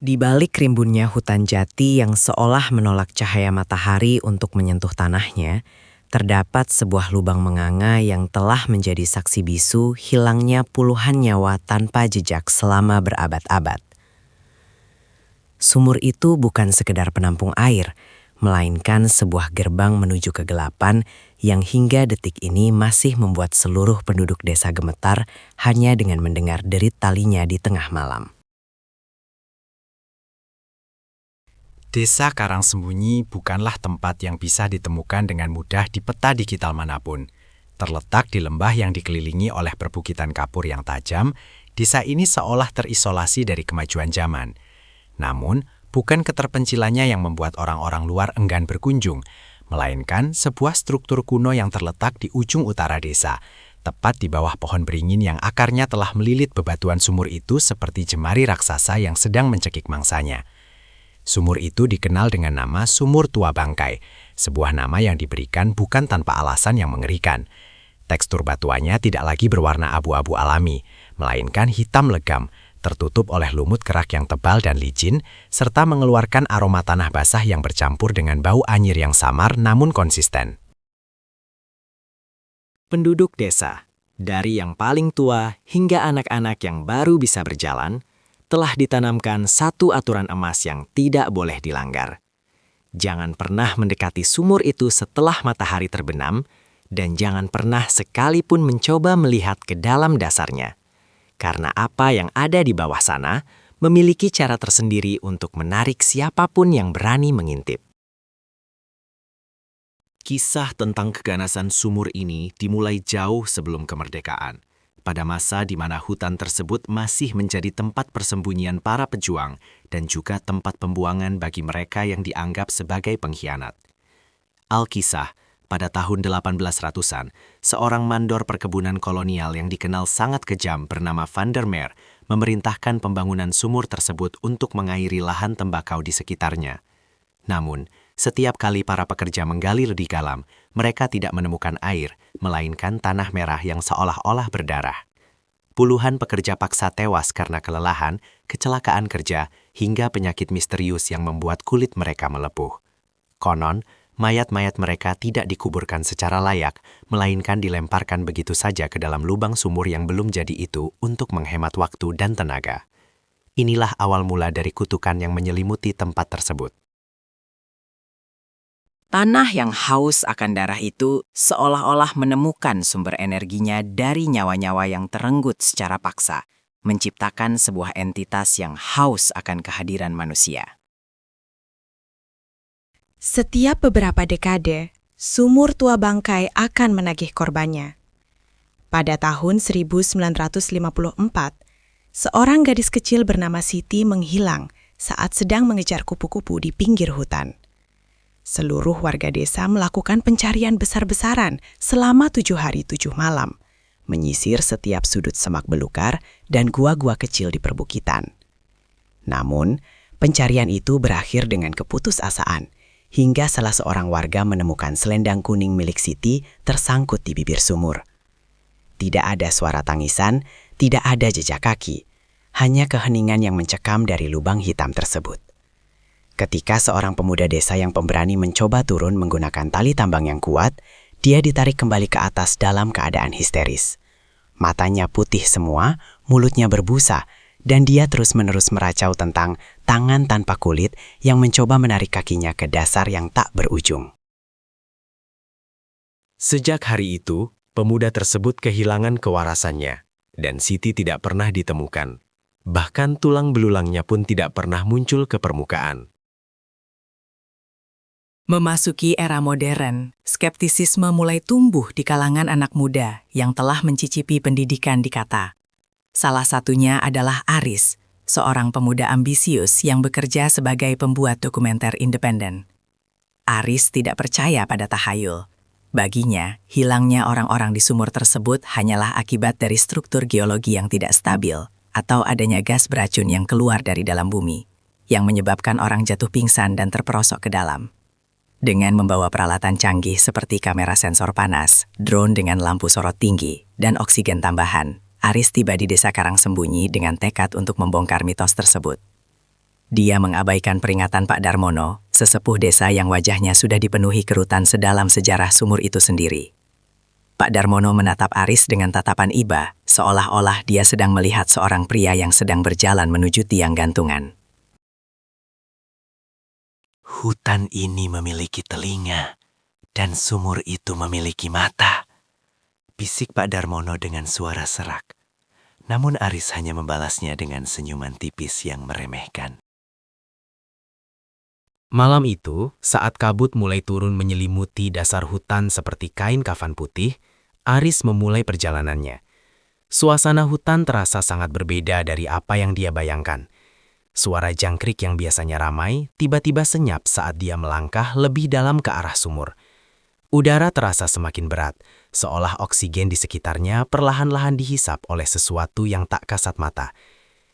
Di balik rimbunnya hutan jati yang seolah menolak cahaya matahari untuk menyentuh tanahnya, terdapat sebuah lubang menganga yang telah menjadi saksi bisu hilangnya puluhan nyawa tanpa jejak selama berabad-abad. Sumur itu bukan sekedar penampung air, melainkan sebuah gerbang menuju kegelapan yang hingga detik ini masih membuat seluruh penduduk desa gemetar hanya dengan mendengar derit talinya di tengah malam. Desa Karangsembunyi bukanlah tempat yang bisa ditemukan dengan mudah di peta digital manapun. Terletak di lembah yang dikelilingi oleh perbukitan kapur yang tajam, desa ini seolah terisolasi dari kemajuan zaman. Namun, bukan keterpencilannya yang membuat orang-orang luar enggan berkunjung, melainkan sebuah struktur kuno yang terletak di ujung utara desa, tepat di bawah pohon beringin yang akarnya telah melilit bebatuan sumur itu seperti jemari raksasa yang sedang mencekik mangsanya. Sumur itu dikenal dengan nama Sumur Tua Bangkai, sebuah nama yang diberikan bukan tanpa alasan yang mengerikan. Tekstur batuannya tidak lagi berwarna abu-abu alami, melainkan hitam legam, tertutup oleh lumut kerak yang tebal dan licin, serta mengeluarkan aroma tanah basah yang bercampur dengan bau anyir yang samar namun konsisten. Penduduk desa, dari yang paling tua hingga anak-anak yang baru bisa berjalan, telah ditanamkan satu aturan emas yang tidak boleh dilanggar. Jangan pernah mendekati sumur itu setelah matahari terbenam, dan jangan pernah sekalipun mencoba melihat ke dalam dasarnya. Karena apa yang ada di bawah sana memiliki cara tersendiri untuk menarik siapapun yang berani mengintip. Kisah tentang keganasan sumur ini dimulai jauh sebelum kemerdekaan. Pada masa di mana hutan tersebut masih menjadi tempat persembunyian para pejuang dan juga tempat pembuangan bagi mereka yang dianggap sebagai pengkhianat. Alkisah, pada tahun 1800-an, seorang mandor perkebunan kolonial yang dikenal sangat kejam bernama Van der Meer memerintahkan pembangunan sumur tersebut untuk mengairi lahan tembakau di sekitarnya. Namun, setiap kali para pekerja menggali lebih dalam, mereka tidak menemukan air, melainkan tanah merah yang seolah-olah berdarah. Puluhan pekerja paksa tewas karena kelelahan, kecelakaan kerja, hingga penyakit misterius yang membuat kulit mereka melepuh. Konon, mayat-mayat mereka tidak dikuburkan secara layak, melainkan dilemparkan begitu saja ke dalam lubang sumur yang belum jadi itu untuk menghemat waktu dan tenaga. Inilah awal mula dari kutukan yang menyelimuti tempat tersebut. Tanah yang haus akan darah itu seolah-olah menemukan sumber energinya dari nyawa-nyawa yang terenggut secara paksa, menciptakan sebuah entitas yang haus akan kehadiran manusia. Setiap beberapa dekade, Sumur Tua Bangkai akan menagih korbannya. Pada tahun 1954, seorang gadis kecil bernama Siti menghilang saat sedang mengejar kupu-kupu di pinggir hutan. Seluruh warga desa melakukan pencarian besar-besaran selama 7 hari 7 malam, menyisir setiap sudut semak belukar dan gua-gua kecil di perbukitan. Namun, pencarian itu berakhir dengan keputusasaan, hingga salah seorang warga menemukan selendang kuning milik Siti tersangkut di bibir sumur. Tidak ada suara tangisan, tidak ada jejak kaki, hanya keheningan yang mencekam dari lubang hitam tersebut. Ketika seorang pemuda desa yang pemberani mencoba turun menggunakan tali tambang yang kuat, dia ditarik kembali ke atas dalam keadaan histeris. Matanya putih semua, mulutnya berbusa, dan dia terus-menerus meracau tentang tangan tanpa kulit yang mencoba menarik kakinya ke dasar yang tak berujung. Sejak hari itu, pemuda tersebut kehilangan kewarasannya, dan Siti tidak pernah ditemukan. Bahkan tulang belulangnya pun tidak pernah muncul ke permukaan. Memasuki era modern, skeptisisme mulai tumbuh di kalangan anak muda yang telah mencicipi pendidikan di kata. Salah satunya adalah Aris, seorang pemuda ambisius yang bekerja sebagai pembuat dokumenter independen. Aris tidak percaya pada tahayul. Baginya, hilangnya orang-orang di sumur tersebut hanyalah akibat dari struktur geologi yang tidak stabil atau adanya gas beracun yang keluar dari dalam bumi, yang menyebabkan orang jatuh pingsan dan terperosok ke dalam. Dengan membawa peralatan canggih seperti kamera sensor panas, drone dengan lampu sorot tinggi, dan oksigen tambahan, Aris tiba di desa Karangsembunyi dengan tekad untuk membongkar mitos tersebut. Dia mengabaikan peringatan Pak Darmono, sesepuh desa yang wajahnya sudah dipenuhi kerutan sedalam sejarah sumur itu sendiri. Pak Darmono menatap Aris dengan tatapan iba, seolah-olah dia sedang melihat seorang pria yang sedang berjalan menuju tiang gantungan. Hutan ini memiliki telinga, dan sumur itu memiliki mata. Bisik Pak Darmono dengan suara serak. Namun Aris hanya membalasnya dengan senyuman tipis yang meremehkan. Malam itu, saat kabut mulai turun menyelimuti dasar hutan seperti kain kafan putih, Aris memulai perjalanannya. Suasana hutan terasa sangat berbeda dari apa yang dia bayangkan. Suara jangkrik yang biasanya ramai, tiba-tiba senyap saat dia melangkah lebih dalam ke arah sumur. Udara terasa semakin berat, seolah oksigen di sekitarnya perlahan-lahan dihisap oleh sesuatu yang tak kasat mata.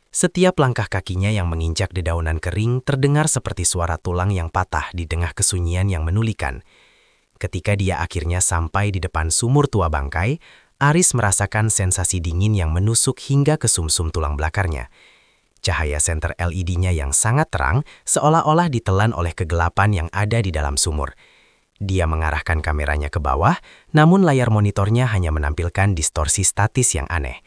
Setiap langkah kakinya yang menginjak dedaunan kering terdengar seperti suara tulang yang patah di tengah kesunyian yang menulikan. Ketika dia akhirnya sampai di depan sumur tua bangkai, Aris merasakan sensasi dingin yang menusuk hingga ke sumsum tulang belakarnya. Cahaya senter LED-nya yang sangat terang seolah-olah ditelan oleh kegelapan yang ada di dalam sumur. Dia mengarahkan kameranya ke bawah, namun layar monitornya hanya menampilkan distorsi statis yang aneh.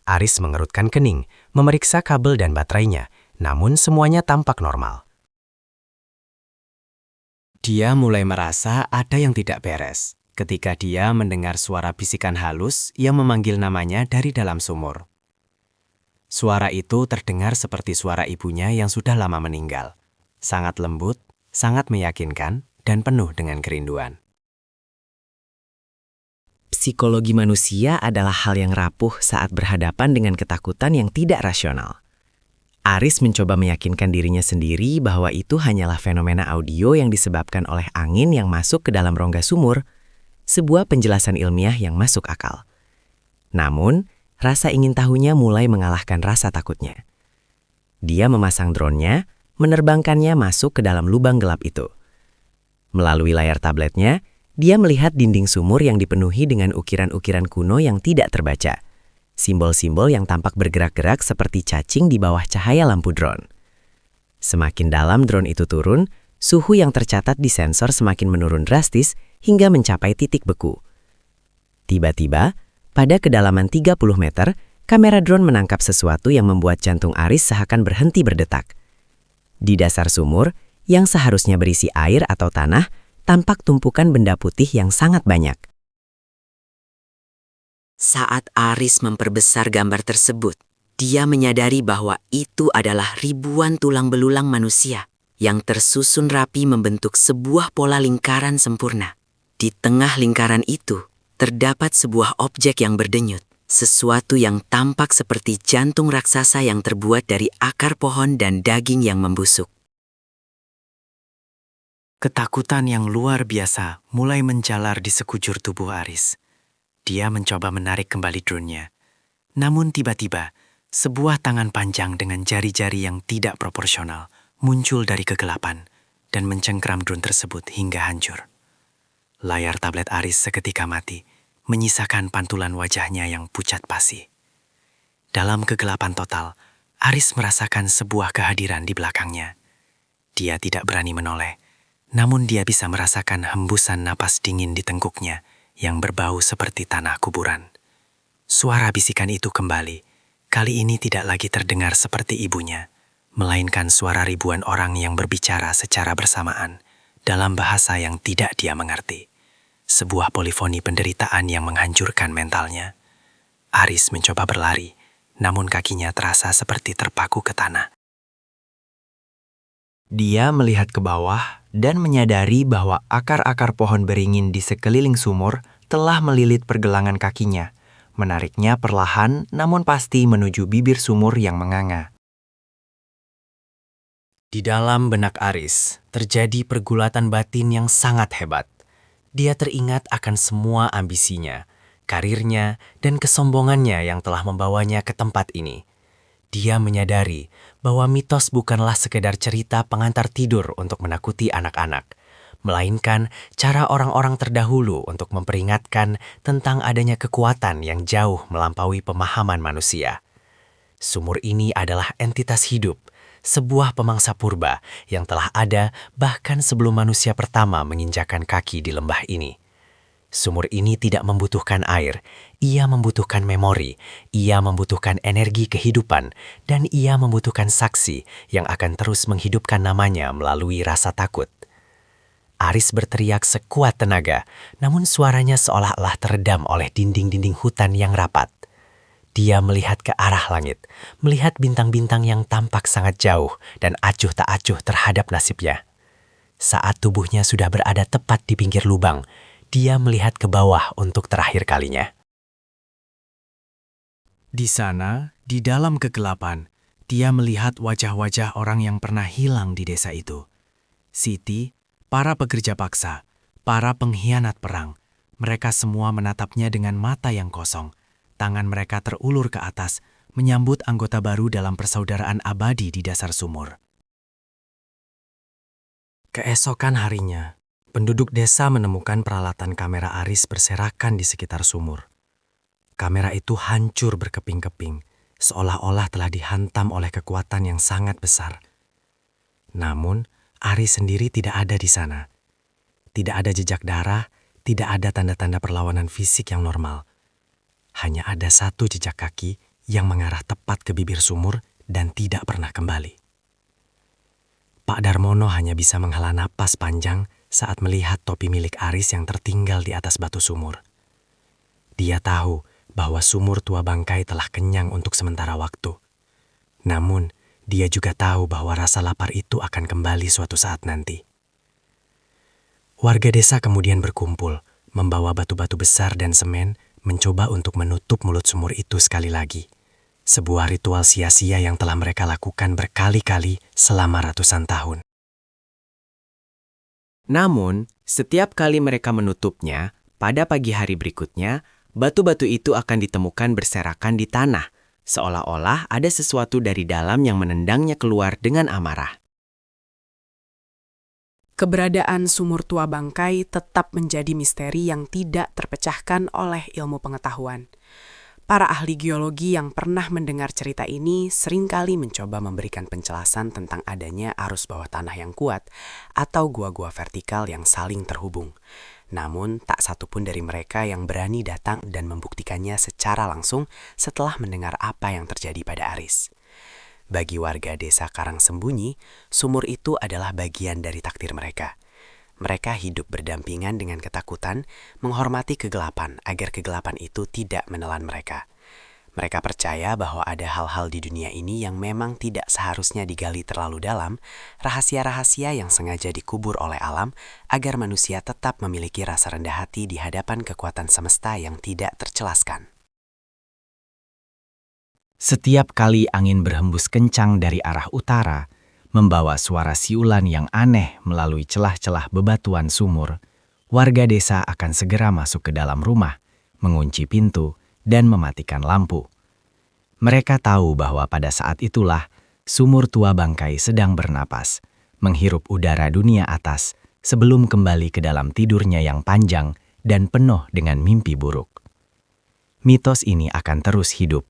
Aris mengerutkan kening, memeriksa kabel dan baterainya, namun semuanya tampak normal. Dia mulai merasa ada yang tidak beres ketika dia mendengar suara bisikan halus yang memanggil namanya dari dalam sumur. Suara itu terdengar seperti suara ibunya yang sudah lama meninggal. Sangat lembut, sangat meyakinkan, dan penuh dengan kerinduan. Psikologi manusia adalah hal yang rapuh saat berhadapan dengan ketakutan yang tidak rasional. Aris mencoba meyakinkan dirinya sendiri bahwa itu hanyalah fenomena audio yang disebabkan oleh angin yang masuk ke dalam rongga sumur, sebuah penjelasan ilmiah yang masuk akal. Namun, rasa ingin tahunya mulai mengalahkan rasa takutnya. Dia memasang drone-nya, menerbangkannya masuk ke dalam lubang gelap itu. Melalui layar tabletnya, dia melihat dinding sumur yang dipenuhi dengan ukiran-ukiran kuno yang tidak terbaca. Simbol-simbol yang tampak bergerak-gerak seperti cacing di bawah cahaya lampu drone. Semakin dalam drone itu turun, suhu yang tercatat di sensor semakin menurun drastis hingga mencapai titik beku. Tiba-tiba, pada kedalaman 30 meter, kamera drone menangkap sesuatu yang membuat jantung Aris seakan berhenti berdetak. Di dasar sumur, yang seharusnya berisi air atau tanah, tampak tumpukan benda putih yang sangat banyak. Saat Aris memperbesar gambar tersebut, dia menyadari bahwa itu adalah ribuan tulang belulang manusia yang tersusun rapi membentuk sebuah pola lingkaran sempurna. Di tengah lingkaran itu, terdapat sebuah objek yang berdenyut, sesuatu yang tampak seperti jantung raksasa yang terbuat dari akar pohon dan daging yang membusuk. Ketakutan yang luar biasa mulai menjalar di sekujur tubuh Aris. Dia mencoba menarik kembali drone-nya. Namun tiba-tiba, sebuah tangan panjang dengan jari-jari yang tidak proporsional muncul dari kegelapan dan mencengkram drone tersebut hingga hancur. Layar tablet Aris seketika mati, menyisakan pantulan wajahnya yang pucat pasi. Dalam kegelapan total, Aris merasakan sebuah kehadiran di belakangnya. Dia tidak berani menoleh. Namun dia bisa merasakan hembusan napas dingin di tengkuknya yang berbau seperti tanah kuburan. Suara bisikan itu kembali. Kali ini tidak lagi terdengar seperti ibunya, melainkan suara ribuan orang yang berbicara secara bersamaan dalam bahasa yang tidak dia mengerti. Sebuah polifoni penderitaan yang menghancurkan mentalnya. Aris mencoba berlari, namun kakinya terasa seperti terpaku ke tanah. Dia melihat ke bawah dan menyadari bahwa akar-akar pohon beringin di sekeliling sumur telah melilit pergelangan kakinya, menariknya perlahan namun pasti menuju bibir sumur yang menganga. Di dalam benak Aris, terjadi pergulatan batin yang sangat hebat. Dia teringat akan semua ambisinya, karirnya, dan kesombongannya yang telah membawanya ke tempat ini. Dia menyadari bahwa mitos bukanlah sekedar cerita pengantar tidur untuk menakuti anak-anak, melainkan cara orang-orang terdahulu untuk memperingatkan tentang adanya kekuatan yang jauh melampaui pemahaman manusia. Sumur ini adalah entitas hidup, sebuah pemangsa purba yang telah ada bahkan sebelum manusia pertama menginjakan kaki di lembah ini. Sumur ini tidak membutuhkan air, ia membutuhkan memori, ia membutuhkan energi kehidupan, dan ia membutuhkan saksi yang akan terus menghidupkan namanya melalui rasa takut. Aris berteriak sekuat tenaga, namun suaranya seolah-olah teredam oleh dinding-dinding hutan yang rapat. Dia melihat ke arah langit, melihat bintang-bintang yang tampak sangat jauh dan acuh tak acuh terhadap nasibnya. Saat tubuhnya sudah berada tepat di pinggir lubang, dia melihat ke bawah untuk terakhir kalinya. Di sana, di dalam kegelapan, dia melihat wajah-wajah orang yang pernah hilang di desa itu. Siti, para pekerja paksa, para pengkhianat perang, mereka semua menatapnya dengan mata yang kosong. Tangan mereka terulur ke atas, menyambut anggota baru dalam persaudaraan abadi di dasar sumur. Keesokan harinya, penduduk desa menemukan peralatan kamera Aris berserakan di sekitar sumur. Kamera itu hancur berkeping-keping, seolah-olah telah dihantam oleh kekuatan yang sangat besar. Namun, Aris sendiri tidak ada di sana. Tidak ada jejak darah, tidak ada tanda-tanda perlawanan fisik yang normal. Hanya ada satu jejak kaki yang mengarah tepat ke bibir sumur dan tidak pernah kembali. Pak Darmono hanya bisa menghela napas panjang saat melihat topi milik Aris yang tertinggal di atas batu sumur. Dia tahu bahwa sumur tua bangkai telah kenyang untuk sementara waktu. Namun, dia juga tahu bahwa rasa lapar itu akan kembali suatu saat nanti. Warga desa kemudian berkumpul, membawa batu-batu besar dan semen, mencoba untuk menutup mulut sumur itu sekali lagi. Sebuah ritual sia-sia yang telah mereka lakukan berkali-kali selama ratusan tahun. Namun, setiap kali mereka menutupnya, pada pagi hari berikutnya, batu-batu itu akan ditemukan berserakan di tanah, seolah-olah ada sesuatu dari dalam yang menendangnya keluar dengan amarah. Keberadaan sumur tua bangkai tetap menjadi misteri yang tidak terpecahkan oleh ilmu pengetahuan. Para ahli geologi yang pernah mendengar cerita ini seringkali mencoba memberikan penjelasan tentang adanya arus bawah tanah yang kuat atau gua-gua vertikal yang saling terhubung. Namun, tak satu pun dari mereka yang berani datang dan membuktikannya secara langsung setelah mendengar apa yang terjadi pada Aris. Bagi warga desa Karangsembunyi, sumur itu adalah bagian dari takdir mereka. Mereka hidup berdampingan dengan ketakutan, menghormati kegelapan agar kegelapan itu tidak menelan mereka. Mereka percaya bahwa ada hal-hal di dunia ini yang memang tidak seharusnya digali terlalu dalam, rahasia-rahasia yang sengaja dikubur oleh alam agar manusia tetap memiliki rasa rendah hati di hadapan kekuatan semesta yang tidak tercelaskan. Setiap kali angin berhembus kencang dari arah utara, membawa suara siulan yang aneh melalui celah-celah bebatuan sumur, warga desa akan segera masuk ke dalam rumah, mengunci pintu, dan mematikan lampu. Mereka tahu bahwa pada saat itulah sumur tua bangkai sedang bernapas, menghirup udara dunia atas sebelum kembali ke dalam tidurnya yang panjang dan penuh dengan mimpi buruk. Mitos ini akan terus hidup,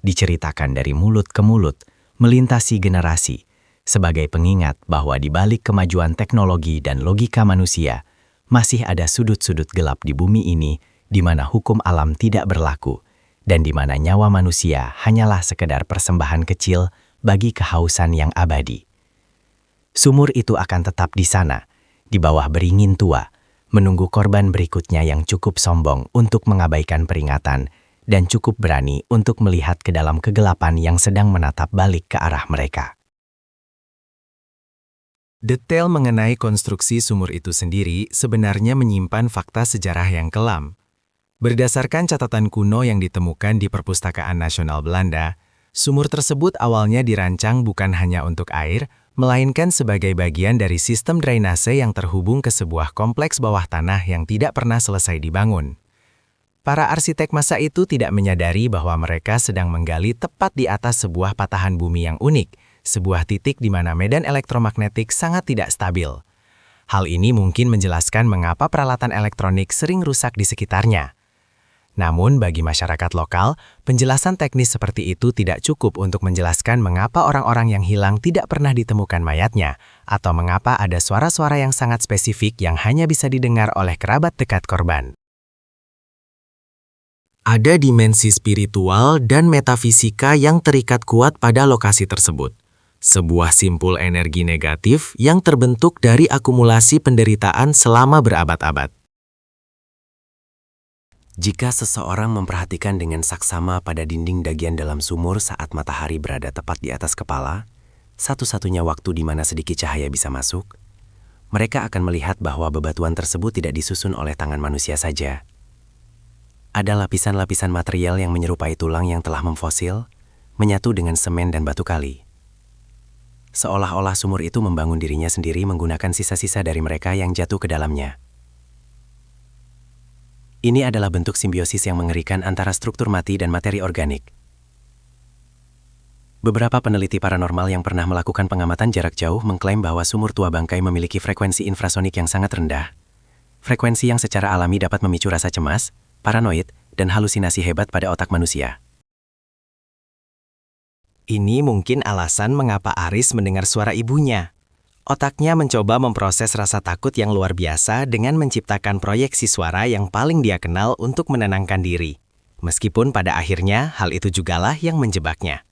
diceritakan dari mulut ke mulut, melintasi generasi, sebagai pengingat bahwa di balik kemajuan teknologi dan logika manusia, masih ada sudut-sudut gelap di bumi ini di mana hukum alam tidak berlaku, dan di mana nyawa manusia hanyalah sekedar persembahan kecil bagi kehausan yang abadi. Sumur itu akan tetap di sana, di bawah beringin tua, menunggu korban berikutnya yang cukup sombong untuk mengabaikan peringatan, dan cukup berani untuk melihat ke dalam kegelapan yang sedang menatap balik ke arah mereka. Detail mengenai konstruksi sumur itu sendiri sebenarnya menyimpan fakta sejarah yang kelam. Berdasarkan catatan kuno yang ditemukan di Perpustakaan Nasional Belanda, sumur tersebut awalnya dirancang bukan hanya untuk air, melainkan sebagai bagian dari sistem drainase yang terhubung ke sebuah kompleks bawah tanah yang tidak pernah selesai dibangun. Para arsitek masa itu tidak menyadari bahwa mereka sedang menggali tepat di atas sebuah patahan bumi yang unik, sebuah titik di mana medan elektromagnetik sangat tidak stabil. Hal ini mungkin menjelaskan mengapa peralatan elektronik sering rusak di sekitarnya. Namun bagi masyarakat lokal, penjelasan teknis seperti itu tidak cukup untuk menjelaskan mengapa orang-orang yang hilang tidak pernah ditemukan mayatnya, atau mengapa ada suara-suara yang sangat spesifik yang hanya bisa didengar oleh kerabat dekat korban. Ada dimensi spiritual dan metafisika yang terikat kuat pada lokasi tersebut. Sebuah simpul energi negatif yang terbentuk dari akumulasi penderitaan selama berabad-abad. Jika seseorang memperhatikan dengan saksama pada dinding dagian dalam sumur saat matahari berada tepat di atas kepala, satu-satunya waktu di mana sedikit cahaya bisa masuk, mereka akan melihat bahwa bebatuan tersebut tidak disusun oleh tangan manusia saja. Ada lapisan-lapisan material yang menyerupai tulang yang telah memfosil, menyatu dengan semen dan batu kali. Seolah-olah sumur itu membangun dirinya sendiri menggunakan sisa-sisa dari mereka yang jatuh ke dalamnya. Ini adalah bentuk simbiosis yang mengerikan antara struktur mati dan materi organik. Beberapa peneliti paranormal yang pernah melakukan pengamatan jarak jauh mengklaim bahwa sumur tua bangkai memiliki frekuensi infrasonik yang sangat rendah. Frekuensi yang secara alami dapat memicu rasa cemas, paranoid, dan halusinasi hebat pada otak manusia. Ini mungkin alasan mengapa Aris mendengar suara ibunya. Otaknya mencoba memproses rasa takut yang luar biasa dengan menciptakan proyeksi suara yang paling dia kenal untuk menenangkan diri. Meskipun pada akhirnya hal itu jugalah yang menjebaknya.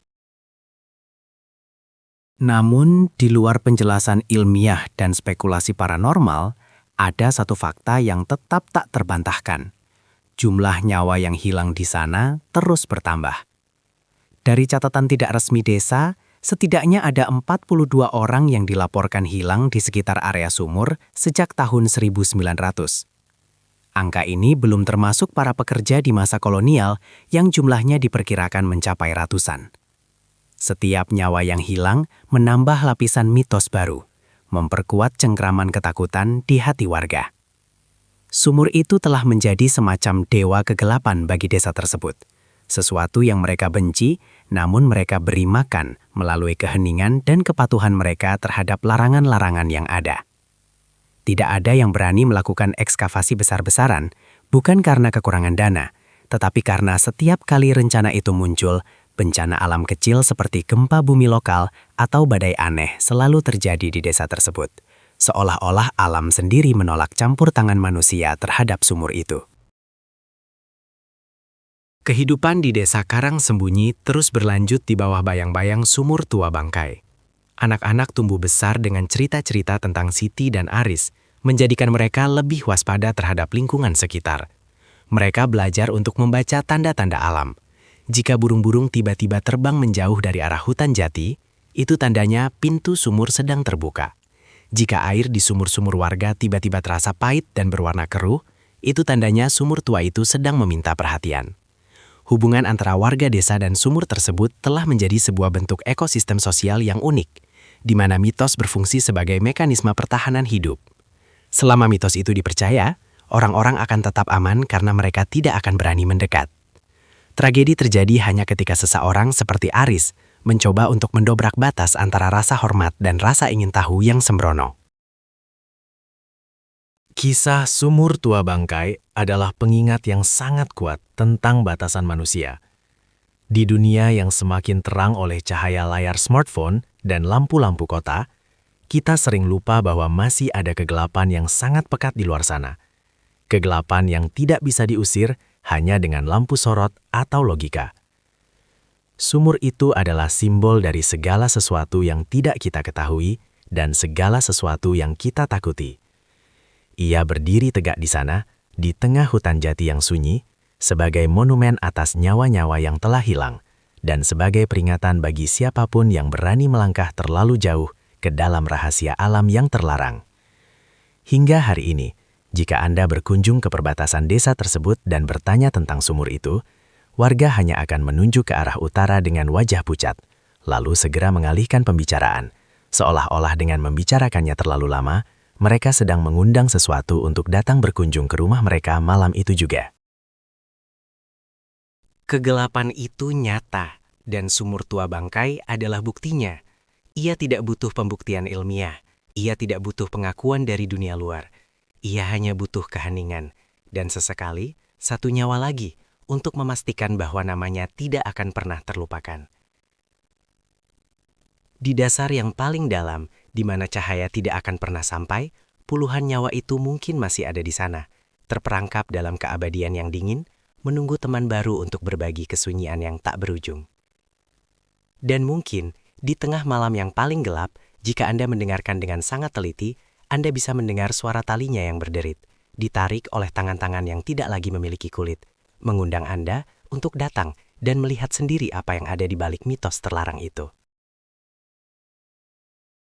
Namun, di luar penjelasan ilmiah dan spekulasi paranormal, ada satu fakta yang tetap tak terbantahkan. Jumlah nyawa yang hilang di sana terus bertambah. Dari catatan tidak resmi desa, setidaknya ada 42 orang yang dilaporkan hilang di sekitar area sumur sejak tahun 1900. Angka ini belum termasuk para pekerja di masa kolonial yang jumlahnya diperkirakan mencapai ratusan. Setiap nyawa yang hilang menambah lapisan mitos baru, memperkuat cengkraman ketakutan di hati warga. Sumur itu telah menjadi semacam dewa kegelapan bagi desa tersebut. Sesuatu yang mereka benci, namun mereka beri makan melalui keheningan dan kepatuhan mereka terhadap larangan-larangan yang ada. Tidak ada yang berani melakukan ekskavasi besar-besaran, bukan karena kekurangan dana, tetapi karena setiap kali rencana itu muncul, bencana alam kecil seperti gempa bumi lokal atau badai aneh selalu terjadi di desa tersebut, seolah-olah alam sendiri menolak campur tangan manusia terhadap sumur itu. Kehidupan di desa Karang Sembunyi terus berlanjut di bawah bayang-bayang sumur tua bangkai. Anak-anak tumbuh besar dengan cerita-cerita tentang Siti dan Aris, menjadikan mereka lebih waspada terhadap lingkungan sekitar. Mereka belajar untuk membaca tanda-tanda alam. Jika burung-burung tiba-tiba terbang menjauh dari arah hutan jati, itu tandanya pintu sumur sedang terbuka. Jika air di sumur-sumur warga tiba-tiba terasa pahit dan berwarna keruh, itu tandanya sumur tua itu sedang meminta perhatian. Hubungan antara warga desa dan sumur tersebut telah menjadi sebuah bentuk ekosistem sosial yang unik, di mana mitos berfungsi sebagai mekanisme pertahanan hidup. Selama mitos itu dipercaya, orang-orang akan tetap aman karena mereka tidak akan berani mendekat. Tragedi terjadi hanya ketika seseorang seperti Aris mencoba untuk mendobrak batas antara rasa hormat dan rasa ingin tahu yang sembrono. Kisah sumur tua bangkai adalah pengingat yang sangat kuat tentang batasan manusia. Di dunia yang semakin terang oleh cahaya layar smartphone dan lampu-lampu kota, kita sering lupa bahwa masih ada kegelapan yang sangat pekat di luar sana. Kegelapan yang tidak bisa diusir hanya dengan lampu sorot atau logika. Sumur itu adalah simbol dari segala sesuatu yang tidak kita ketahui dan segala sesuatu yang kita takuti. Ia berdiri tegak di sana, di tengah hutan jati yang sunyi, sebagai monumen atas nyawa-nyawa yang telah hilang, dan sebagai peringatan bagi siapapun yang berani melangkah terlalu jauh ke dalam rahasia alam yang terlarang. Hingga hari ini, jika Anda berkunjung ke perbatasan desa tersebut dan bertanya tentang sumur itu, warga hanya akan menunjuk ke arah utara dengan wajah pucat, lalu segera mengalihkan pembicaraan, seolah-olah dengan membicarakannya terlalu lama, mereka sedang mengundang sesuatu untuk datang berkunjung ke rumah mereka malam itu juga. Kegelapan itu nyata, dan sumur tua bangkai adalah buktinya. Ia tidak butuh pembuktian ilmiah, ia tidak butuh pengakuan dari dunia luar. Ia hanya butuh keheningan, dan sesekali, satu nyawa lagi untuk memastikan bahwa namanya tidak akan pernah terlupakan. Di dasar yang paling dalam, di mana cahaya tidak akan pernah sampai, puluhan nyawa itu mungkin masih ada di sana, terperangkap dalam keabadian yang dingin, menunggu teman baru untuk berbagi kesunyian yang tak berujung. Dan mungkin, di tengah malam yang paling gelap, jika Anda mendengarkan dengan sangat teliti, Anda bisa mendengar suara talinya yang berderit, ditarik oleh tangan-tangan yang tidak lagi memiliki kulit, mengundang Anda untuk datang dan melihat sendiri apa yang ada di balik mitos terlarang itu.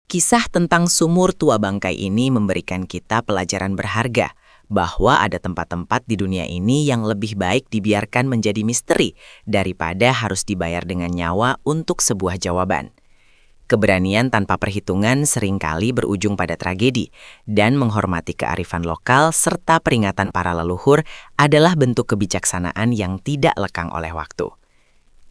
Kisah tentang sumur tua bangkai ini memberikan kita pelajaran berharga bahwa ada tempat-tempat di dunia ini yang lebih baik dibiarkan menjadi misteri daripada harus dibayar dengan nyawa untuk sebuah jawaban. Keberanian tanpa perhitungan seringkali berujung pada tragedi, dan menghormati kearifan lokal serta peringatan para leluhur adalah bentuk kebijaksanaan yang tidak lekang oleh waktu.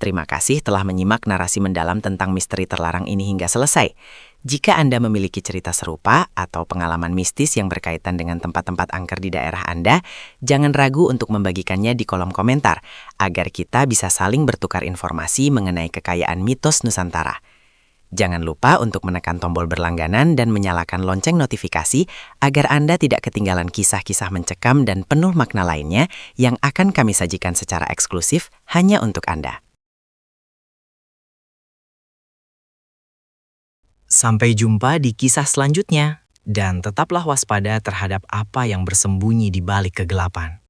Terima kasih telah menyimak narasi mendalam tentang misteri terlarang ini hingga selesai. Jika Anda memiliki cerita serupa atau pengalaman mistis yang berkaitan dengan tempat-tempat angker di daerah Anda, jangan ragu untuk membagikannya di kolom komentar, agar kita bisa saling bertukar informasi mengenai kekayaan mitos Nusantara. Jangan lupa untuk menekan tombol berlangganan dan menyalakan lonceng notifikasi agar Anda tidak ketinggalan kisah-kisah mencekam dan penuh makna lainnya yang akan kami sajikan secara eksklusif hanya untuk Anda. Sampai jumpa di kisah selanjutnya, dan tetaplah waspada terhadap apa yang bersembunyi di balik kegelapan.